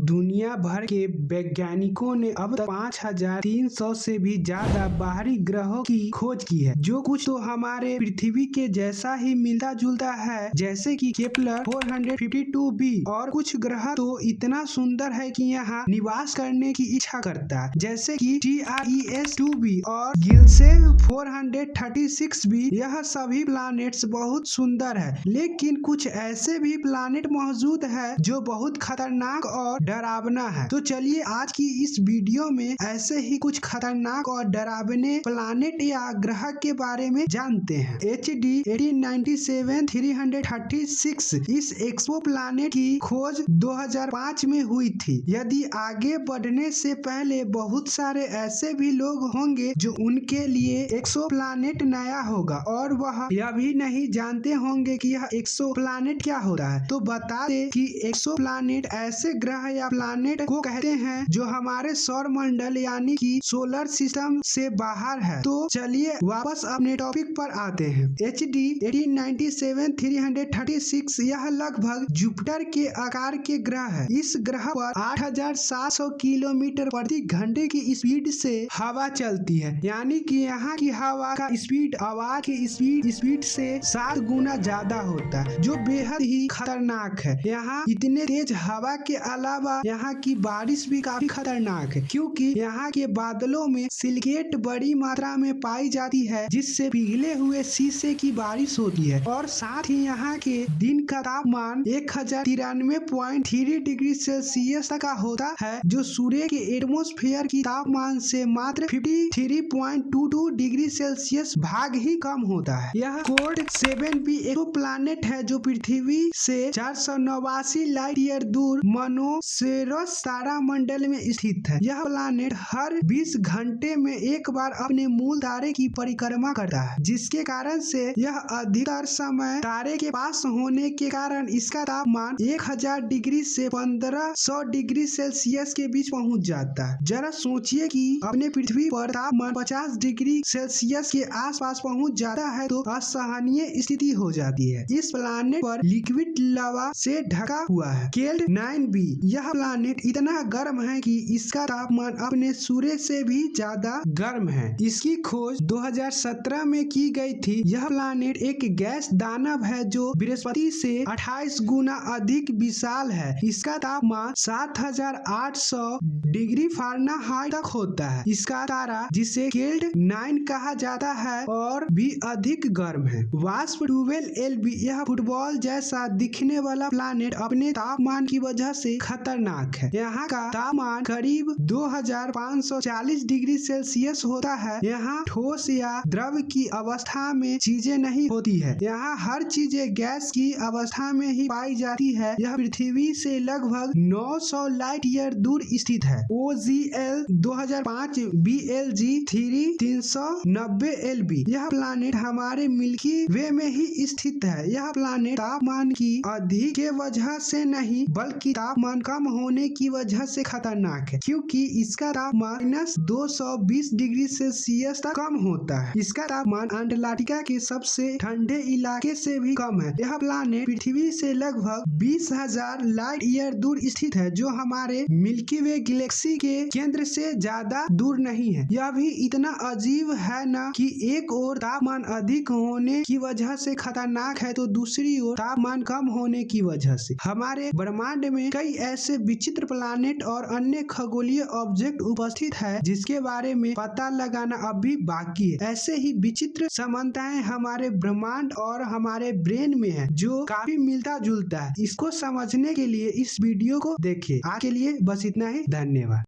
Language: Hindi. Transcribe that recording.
दुनिया भर के वैज्ञानिकों ने अब तक 5300 से भी ज्यादा बाहरी ग्रहों की खोज की है, जो कुछ तो हमारे पृथ्वी के जैसा ही मिलता जुलता है, जैसे कि केपलर 452b, और कुछ ग्रह तो इतना सुंदर है कि यहाँ निवास करने की इच्छा करता है, जैसे कि TRES-2b और गिलसे 436b। यह सभी प्लैनेट्स बहुत सुंदर है, लेकिन कुछ ऐसे भी प्लैनेट मौजूद है जो बहुत खतरनाक और डरावना है। तो चलिए आज की इस वीडियो में ऐसे ही कुछ खतरनाक और डरावने प्लैनेट या ग्रह के बारे में जानते हैं। HD 1897 336 इस एक्सो प्लैनेट की खोज 2005 में हुई थी। यदि आगे बढ़ने से पहले बहुत सारे ऐसे भी लोग होंगे जो उनके लिए एक्सो प्लैनेट नया होगा और वह यह भी नहीं जानते होंगे कि यह एक्सो प्लैनेट क्या होता है। तो बता दें कि एक्सो प्लैनेट ऐसे ग्रह या प्लैनेट को कहते हैं जो हमारे सौर मंडल यानी कि सोलर सिस्टम से बाहर है। तो चलिए वापस अपने टॉपिक पर आते हैं। HD 1897 336 यह लगभग जुपिटर के आकार के ग्रह है। इस ग्रह पर 8700 किलोमीटर प्रति घंटे की स्पीड से हवा चलती है, यानी कि यहाँ की हवा का स्पीड आवाज की स्पीड से 7 गुना ज्यादा होता है, जो बेहद ही खतरनाक है। यहाँ इतने तेज हवा के अलावा यहाँ की बारिश भी काफी खतरनाक है, क्योंकि यहाँ के बादलों में सिलिकेट बड़ी मात्रा में पाई जाती है, जिससे पिघले हुए शीशे की बारिश होती है। और साथ ही यहाँ के दिन का तापमान 1093.3 डिग्री सेल्सियस तक का होता है, जो सूर्य के एटमॉस्फेयर की तापमान से मात्र 53.22 डिग्री सेल्सियस भाग ही कम होता है। यह कोड 7b एक्सोप्लैनेट है, जो पृथ्वी से 489 लाइट ईयर दूर मोनोसेरस तारामंडल में स्थित है। यह प्लैनेट हर 20 घंटे में एक बार अपने मूल तारे की परिक्रमा करता है, जिसके कारण से यह अधिकतर समय तारे के पास होने के कारण इसका तापमान 1000 डिग्री से 1500 डिग्री सेल्सियस के बीच पहुंच जाता है। जरा सोचिए कि अपने पृथ्वी पर तापमान 50 डिग्री सेल्सियस के आसपास पहुंच जाता है तो असहनीय स्थिति हो जाती है। इस प्लैनेट पर लिक्विड लावा से ढका हुआ है। केल्ड 9b यह प्लैनेट इतना गर्म है कि इसका तापमान अपने सूर्य से भी ज्यादा गर्म है। इसकी खोज 2017 में की गई थी। यह प्लैनेट एक गैस दानव है जो बृहस्पति से 28 गुना अधिक विशाल है। इसका तापमान 7800 डिग्री फ़ारेनहाइट तक होता है। इसका तारा, जिसे केल्ड 9 कहा जाता है, और भी अधिक गर्म है। वास्प 12LB यह फुटबॉल जैसा दिखने वाला प्लैनेट अपने तापमान की वजह से खतरनाक है। यहाँ का तापमान करीब 2540 डिग्री सेल्सियस होता है। यहाँ ठोस या द्रव की अवस्था में चीजें नहीं होती है। यहाँ हर चीजें गैस की अवस्था में ही पाई जाती है। यह पृथ्वी से लगभग 900 लाइट ईयर दूर स्थित है। OGL 2005 BLG 390LB यह प्लैनेट हमारे मिल्की वे में ही स्थित है। यह प्लैनेट तापमान की अधिक के वजह से नहीं, बल्कि तापमान कम होने की वजह से खतरनाक है, क्योंकि इसका तापमान -220 डिग्री सेल्सियस तक कम होता है। इसका तापमान अंटार्कटिका के सबसे ठंडे इलाके से भी कम है। यह प्लैनेट पृथ्वी से लगभग 20,000 लाइट ईयर दूर स्थित है, जो हमारे मिल्की वे गैलेक्सी के केंद्र से ज्यादा दूर नहीं है। यह भी इतना अजीब है ना कि एक ओर तापमान अधिक होने की वजह से खतरनाक है, तो दूसरी ओर तापमान कम होने की वजह से। हमारे ब्रह्मांड में कई ऐसे विचित्र प्लैनेट और अन्य खगोलीय ऑब्जेक्ट उपस्थित है, जिसके बारे में पता लगाना अभी बाकी है। ऐसे ही विचित्र समानताएं हमारे ब्रह्मांड और हमारे ब्रेन में है, जो काफी मिलता जुलता है। इसको समझने के लिए इस वीडियो को देखिए। आज के लिए बस इतना ही। धन्यवाद।